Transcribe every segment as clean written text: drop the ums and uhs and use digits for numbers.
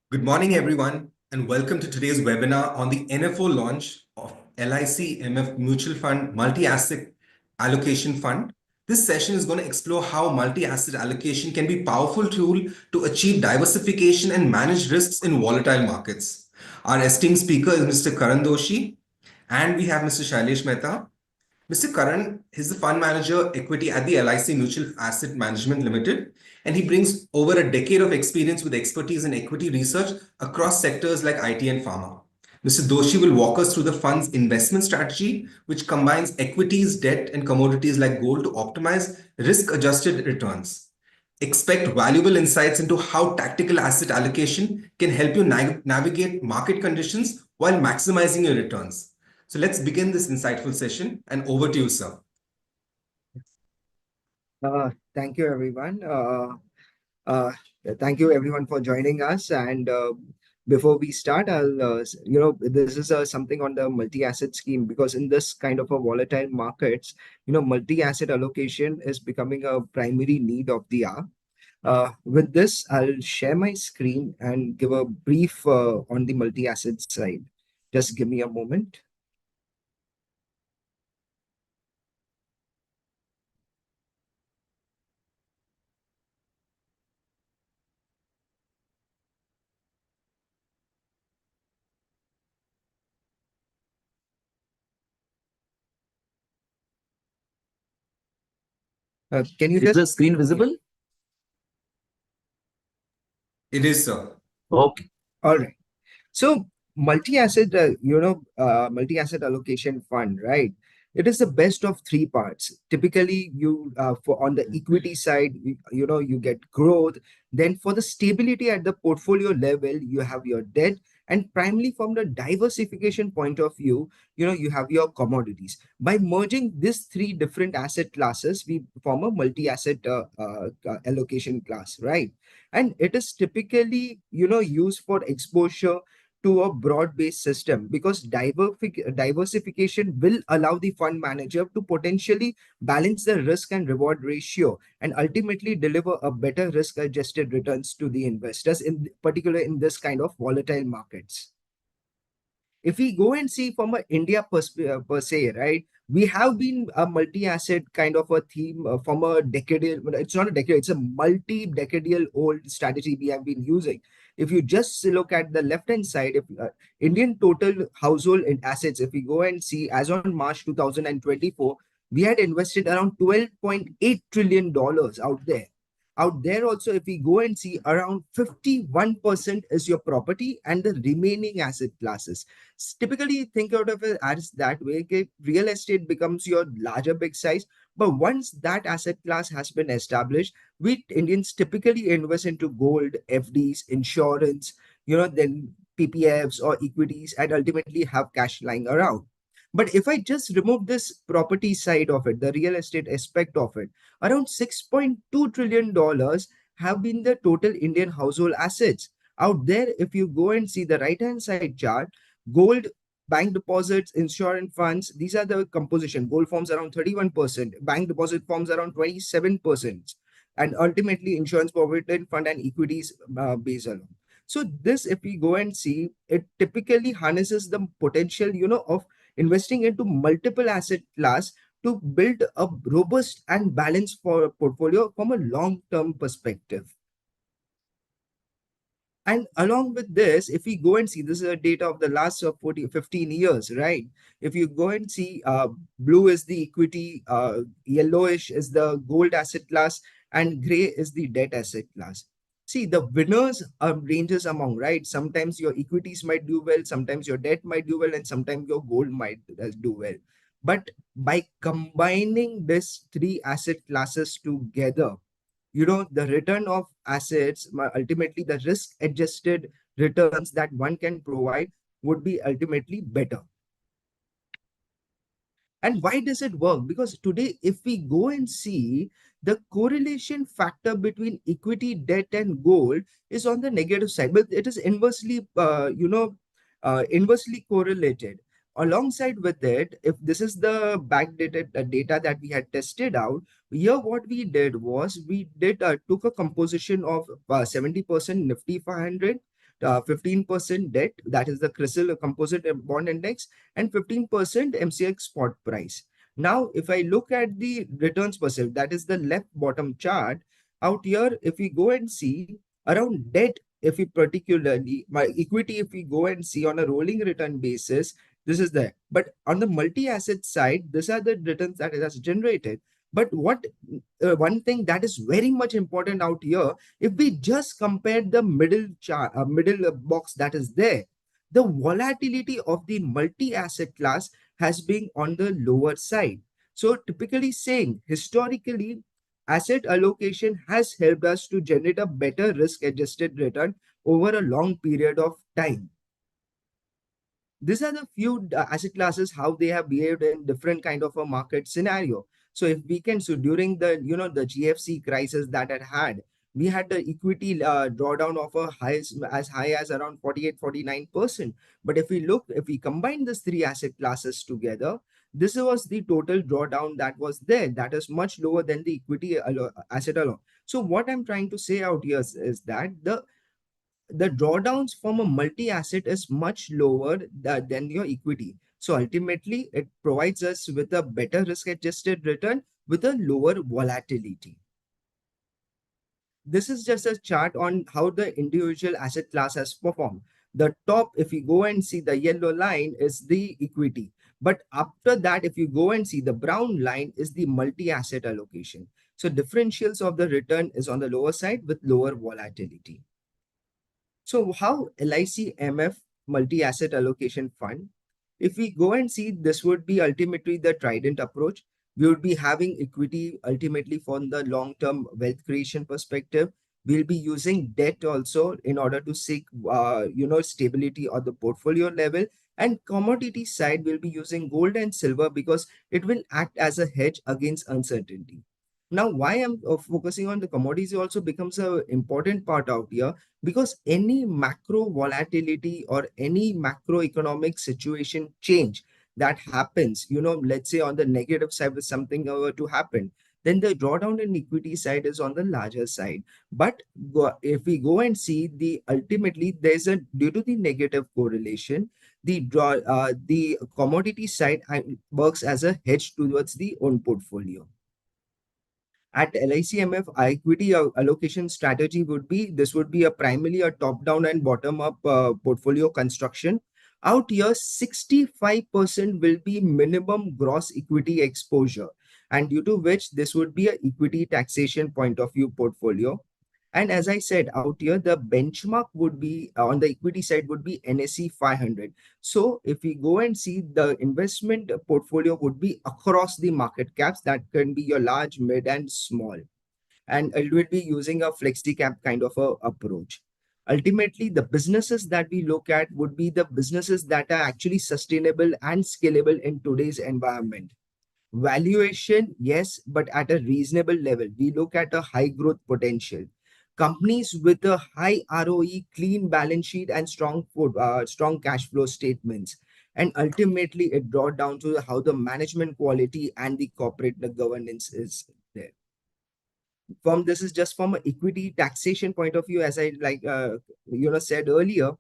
Good morning, everyone, and welcome to today's webinar on the NFO launch of LIC MF Mutual Fund Multi-Asset Allocation Fund. This session is going to explore how multi-asset allocation can be a powerful tool to achieve diversification and manage risks in volatile markets. Our esteemed speaker is Mr. Karan Doshi, and we have Mr. Shailesh Mehta. Mr. Karan is the fund manager equity at the LIC Mutual Asset Management Limited, and he brings over a decade of experience with expertise in equity research across sectors like IT and pharma. Mr. Doshi will walk us through the fund's investment strategy, which combines equities, debt, and commodities like gold to optimize risk-adjusted returns. Expect valuable insights into how tactical asset allocation can help you navigate market conditions while maximizing your returns. So let's begin this insightful session, and over to you, sir. Thank you, everyone. Uh, Thank you, everyone, for joining us. And before we start, this is something on the multi-asset scheme, because in this kind of a volatile markets, multi-asset allocation is becoming a primary need of the hour. With this, I'll share my screen and give a brief on the multi-asset side. Just give me a moment. Can you Is the screen visible? It is, sir. Okay. All right. So multi-asset, multi-asset allocation fund, right? It is the best of three parts. Typically, you for on the equity side, you get growth. Then for the stability at the portfolio level, you have your debt, and primarily from the diversification point of view, you have your commodities. By merging these three different asset classes, we form a multi-asset allocation class, right? And it is typically used for exposure to a broad-based system, because diversification will allow the fund manager to potentially balance the risk and reward ratio and ultimately deliver a better risk-adjusted returns to the investors, in particular in this kind of volatile markets. If we go and see from a India per se, right, we have been a multi-asset kind of a theme from a decadal, it's not a decade, it's a multi-decadal old strategy we have been using. If you just look at the left-hand side, if Indian total household in assets, if we go and see as on March 2024, we had invested around $12.8 trillion out there. Out there also, if we go and see, around 51% is your property and the remaining asset classes. Typically, think out of it as that way. Okay, real estate becomes your larger big size. But once that asset class has been established, we Indians typically invest into gold, FDs, insurance, then PPFs or equities, and ultimately have cash lying around. But if I just remove this property side of it, the real estate aspect of it, around $6.2 trillion have been the total Indian household assets. Out there, if you go and see the right-hand side chart, gold, bank deposits, insurance funds, these are the composition. Gold forms around 31%, bank deposit forms around 27%, and ultimately insurance provident fund and equities based along. So this, if we go and see, it typically harnesses the potential, of investing into multiple asset class to build a robust and balanced portfolio from a long-term perspective. And along with this, if we go and see, this is the data of the last 15 years, right? If you go and see, blue is the equity, yellowish is the gold asset class, and gray is the debt asset class. See, the winners ranges among, right? Sometimes your equities might do well, sometimes your debt might do well, and sometimes your gold might do well. But by combining these three asset classes together, the return of assets, ultimately the risk adjusted returns that one can provide would be ultimately better. And why does it work? Because today, if we go and see, the correlation factor between equity, debt, and gold is on the negative side, but it is inversely, inversely correlated. Alongside with it, if this is the backdated data that we had tested out, here what we did was we took a composition of 70% Nifty 500, 15% debt, that is the CRISIL Composite Bond Index, and 15% MCX spot price. Now, if I look at the returns percent, that is the left bottom chart out here, if we go and see around debt, if we particularly my equity, if we go and see on a rolling return basis, this is there. But on the multi-asset side, these are the returns that it has generated. But what one thing that is very much important out here, if we just compare the middle chart, middle box that is there, the volatility of the multi-asset class has been on the lower side. So typically saying historically, asset allocation has helped us to generate a better risk adjusted return over a long period of time. These are the few asset classes how they have behaved in different kind of a market scenario. So if we can, so during the the GFC crisis that had, we had the equity drawdown of a as high as around 48-49%. But if we combine these three asset classes together, this was the total drawdown that was there, that is much lower than the equity asset alone. So what I'm trying to say out here is that the drawdowns from a multi-asset is much lower than your equity. So ultimately, it provides us with a better risk-adjusted return with a lower volatility. This is just a chart on how the individual asset class has performed. The top, if you go and see the yellow line, is the equity. But after that, if you go and see the brown line, is the multi-asset allocation. So differentials of the return is on the lower side with lower volatility. So how LIC MF multi-asset allocation fund, if we go and see, this would be ultimately the trident approach. We would be having equity ultimately from the long-term wealth creation perspective. We'll be using debt also in order to seek, stability on the portfolio level. And commodity side, we'll be using gold and silver because it will act as a hedge against uncertainty. Now, why I'm focusing on the commodities also becomes an important part out here, because any macro volatility or any macroeconomic situation change that happens, let's say on the negative side, if something were to happen, then the drawdown in equity side is on the larger side. But if we go and see, the ultimately there's a, due to the negative correlation, the commodity side works as a hedge towards the own portfolio. At LICMF, equity allocation strategy would be, this would be a primarily a top-down and bottom-up portfolio construction. Out here, 65% will be minimum gross equity exposure, and due to which this would be a equity taxation point of view portfolio. And as I said out here, the benchmark would be on the equity side would be NSE 500. So if we go and see, the investment portfolio would be across the market caps, that can be your large, mid, and small. And it will be using a flexi cap kind of a approach. Ultimately, the businesses that we look at would be the businesses that are actually sustainable and scalable in today's environment. Valuation, yes, but at a reasonable level. We look at a high growth potential. Companies with a high ROE, clean balance sheet, and strong cash flow statements. And ultimately, it brought down to how the management quality and the corporate governance is there. From this is just from an equity taxation point of view, as I said earlier,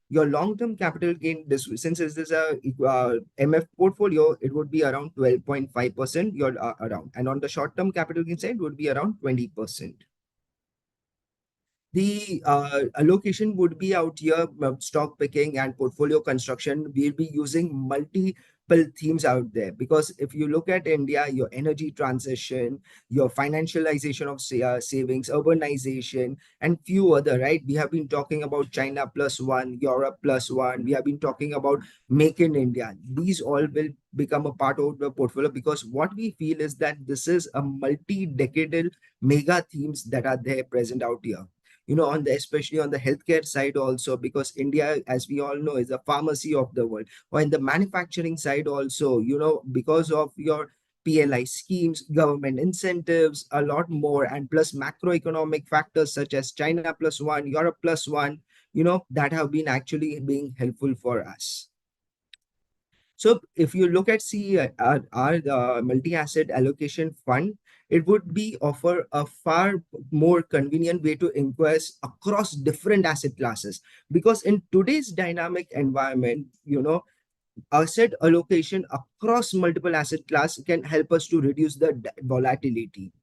your long-term capital gain, this since this is a MF portfolio, it would be around 12.5%. You're around, and on the short-term capital gain side would be around 20%. The allocation would be out here, stock picking and portfolio construction. We'll be using multiple themes out there, because if you look at India, your energy transition, your financialization of savings, urbanization, and few other, right? We have been talking about China plus one, Europe plus one. We have been talking about Make in India. These all will become a part of the portfolio, because what we feel is that this is a multi-decadal mega themes that are there present out here, on the, especially on the healthcare side also, because India, as we all know, is a pharmacy of the world. Or in the manufacturing side also, because of your PLI schemes, government incentives, a lot more, and plus macroeconomic factors such as China plus one, Europe plus one, that have been actually being helpful for us. So if you look at our multi-asset allocation fund, it would be offer a far more convenient way to invest across different asset classes. Because in today's dynamic environment, asset allocation across multiple asset class can help us to reduce the volatility.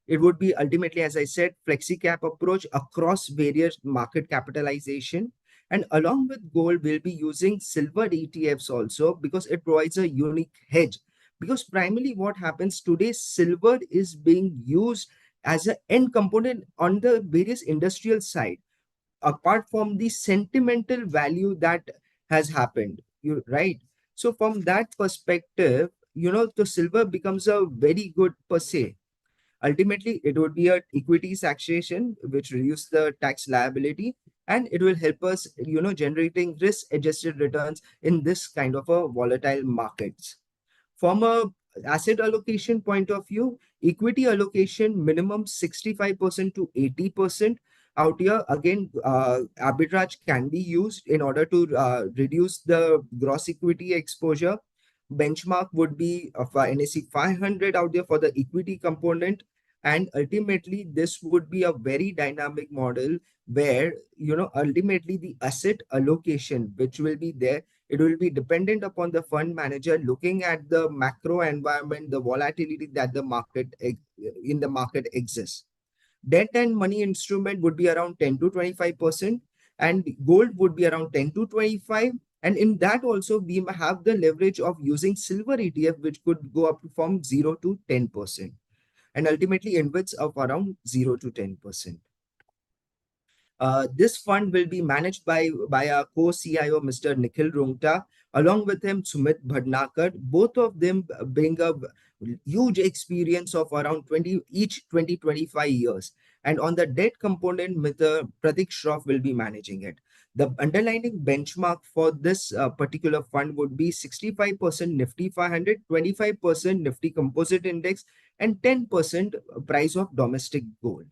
It would be ultimately, as I said, flexi cap approach across various market capitalization. And along with gold, we'll be using silver ETFs also because it provides a unique hedge. Because primarily what happens today, silver is being used as an end component on the various industrial side, apart from the sentimental value that has happened. You right. So from that perspective, the silver becomes a very good per se. Ultimately, it would be a equity taxation which reduce the tax liability, and it will help us, generating risk-adjusted returns in this kind of a volatile markets. From a asset allocation point of view, equity allocation minimum 65% to 80%. Out here, again, arbitrage can be used in order to reduce the gross equity exposure. Benchmark would be of NSE 500 out there for the equity component. And ultimately, this would be a very dynamic model where, ultimately the asset allocation, which will be there, it will be dependent upon the fund manager looking at the macro environment, the volatility that in the market exists. Debt and money instrument would be around 10 to 25%, and gold would be around 10 to 25. And in that also, we have the leverage of using silver ETF, which could go up from 0 to 10%, and ultimately inwards of around 0 to 10%. This fund will be managed by our co-CIO, Mr. Nikhil Rungta, along with him, Sumit Bhadnakar. Both of them bring a huge experience of around 25 years. And on the debt component, Mr. Pratik Shroff will be managing it. The underlying benchmark for this particular fund would be 65% Nifty 500, 25% Nifty Composite Index, and 10% price of domestic gold.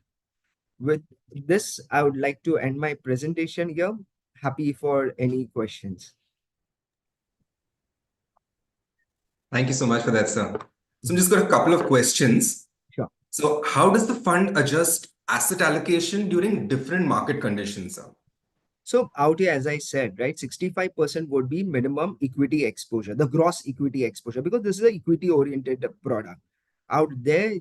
With this, I would like to end my presentation here. Happy for any questions. Thank you so much for that, sir. So I'm just got a couple of questions. Sure. So how does the fund adjust asset allocation during different market conditions, sir? So out here, as I said, right, 65% would be minimum equity exposure, the gross equity exposure, because this is an equity-oriented product. Out there,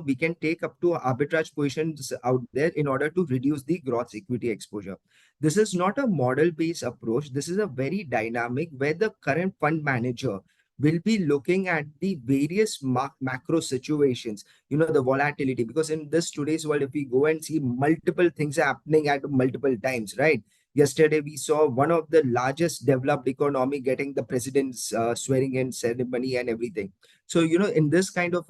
we can take up to arbitrage positions out there in order to reduce the gross equity exposure. This is not a model-based approach. This is a very dynamic where the current fund manager will be looking at the various macro situations, the volatility, because in this today's world, if we go and see multiple things happening at multiple times, right? Yesterday, we saw one of the largest developed economy getting the president's swearing in ceremony and everything. So, in this kind of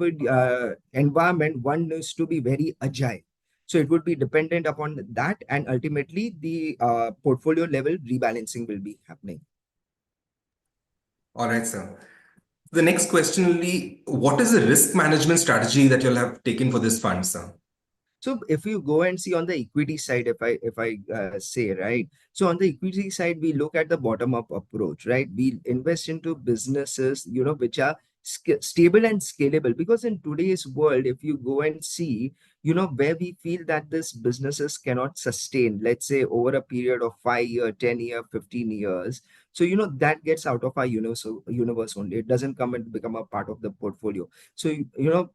environment, one needs to be very agile. So it would be dependent upon that, and ultimately the portfolio level rebalancing will be happening. All right, sir. The next question will be, what is the risk management strategy that you'll have taken for this fund, sir? So if you go and see on the equity side, if I say, right, so on the equity side, we look at the bottom up approach, right? We invest into businesses, which are stable and scalable, because in today's world, if you go and see, where we feel that this businesses cannot sustain, let's say over a period of 5 year, 10 year, 15 years. So, that gets out of our universe only. It doesn't come and become a part of the portfolio. So,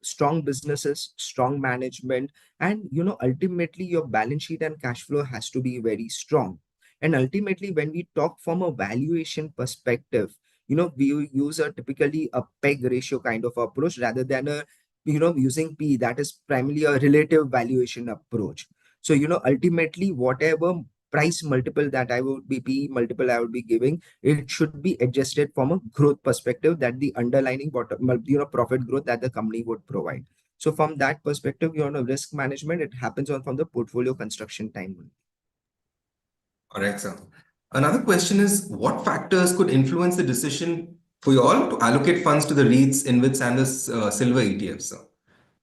strong businesses, strong management, and ultimately your balance sheet and cash flow has to be very strong. And ultimately, when we talk from a valuation perspective, we use a typically a peg ratio kind of approach rather than a using P, that is primarily a relative valuation approach. So ultimately whatever price multiple that I would be P multiple I would be giving, it should be adjusted from a growth perspective, that the underlying bottom profit growth that the company would provide. So from that perspective, risk management, it happens on from the portfolio construction time. All right, sir. Another question is, what factors could influence the decision for you all to allocate funds to the REITs, InvITs, and the silver ETFs, sir?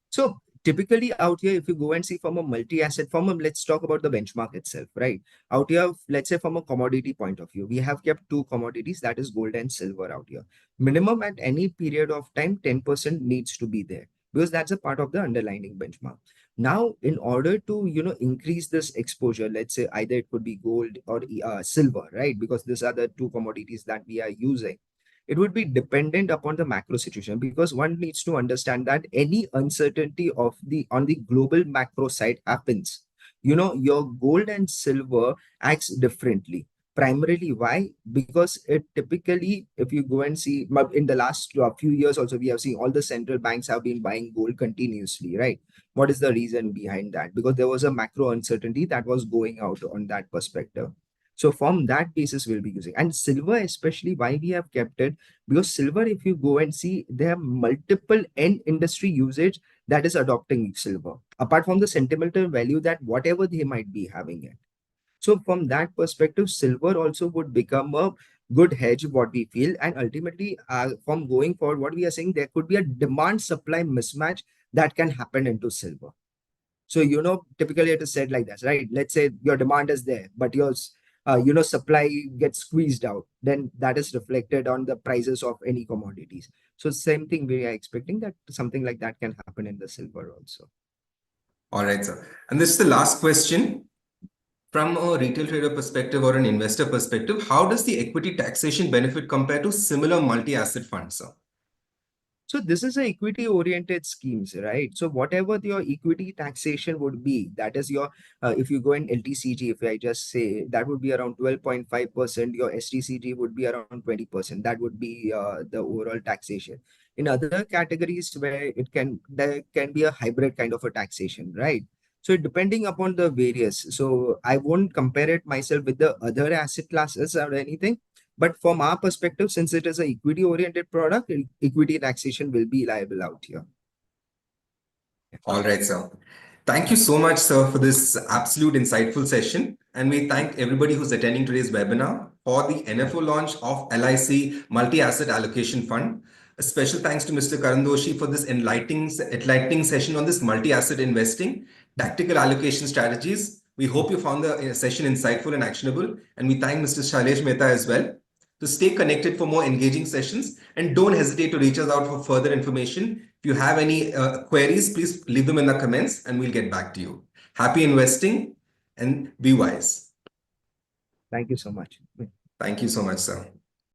So typically out here, if you go and see from a multi-asset, let's talk about the benchmark itself, right? Out here, let's say from a commodity point of view, we have kept two commodities, that is gold and silver out here. Minimum at any period of time, 10% needs to be there because that's a part of the underlying benchmark. Now, in order to, increase this exposure, let's say either it could be gold or silver, right? Because these are the two commodities that we are using. It would be dependent upon the macro situation, because one needs to understand that any uncertainty of the on the global macro side happens, your gold and silver acts differently. Primarily why? Because it typically, if you go and see in the last few years also, we have seen all the central banks have been buying gold continuously, right? What is the reason behind that? Because there was a macro uncertainty that was going out on that perspective. So from that basis, we'll be using. And silver, especially why we have kept it, because silver, if you go and see, there are multiple end industry usage that is adopting silver, apart from the sentimental value that whatever they might be having it. So from that perspective, silver also would become a good hedge, what we feel. And ultimately, from going forward, what we are saying, there could be a demand supply mismatch that can happen into silver. So, typically it is said like this, right? Let's say your demand is there, but supply gets squeezed out. Then that is reflected on the prices of any commodities. So same thing, we are expecting that something like that can happen in the silver also. All right, sir. And this is the last question. From a retail trader perspective or an investor perspective, how does the equity taxation benefit compare to similar multi-asset funds, sir? So this is a equity oriented schemes, right? So whatever your equity taxation would be, that is your, if you go in LTCG, if I just say, that would be around 12.5%, your STCG would be around 20%. That would be the overall taxation. In other categories where there can be a hybrid kind of a taxation, right? So depending upon the various, so I won't compare it myself with the other asset classes or anything, but from our perspective, since it is an equity oriented product, equity taxation will be liable out here. All right, sir. Thank you so much, sir, for this absolute insightful session. And we thank everybody who's attending today's webinar for the NFO launch of LIC Multi-Asset Allocation Fund. A special thanks to Mr. Karan Doshi for this enlightening session on this multi-asset investing, tactical allocation strategies. We hope you found the session insightful and actionable. And we thank Mr. Shailesh Mehta as well. To stay connected for more engaging sessions, and don't hesitate to reach us out for further information. If you have any queries, please leave them in the comments and we'll get back to you. Happy investing and be wise. Thank you so much. Thank you so much, sir.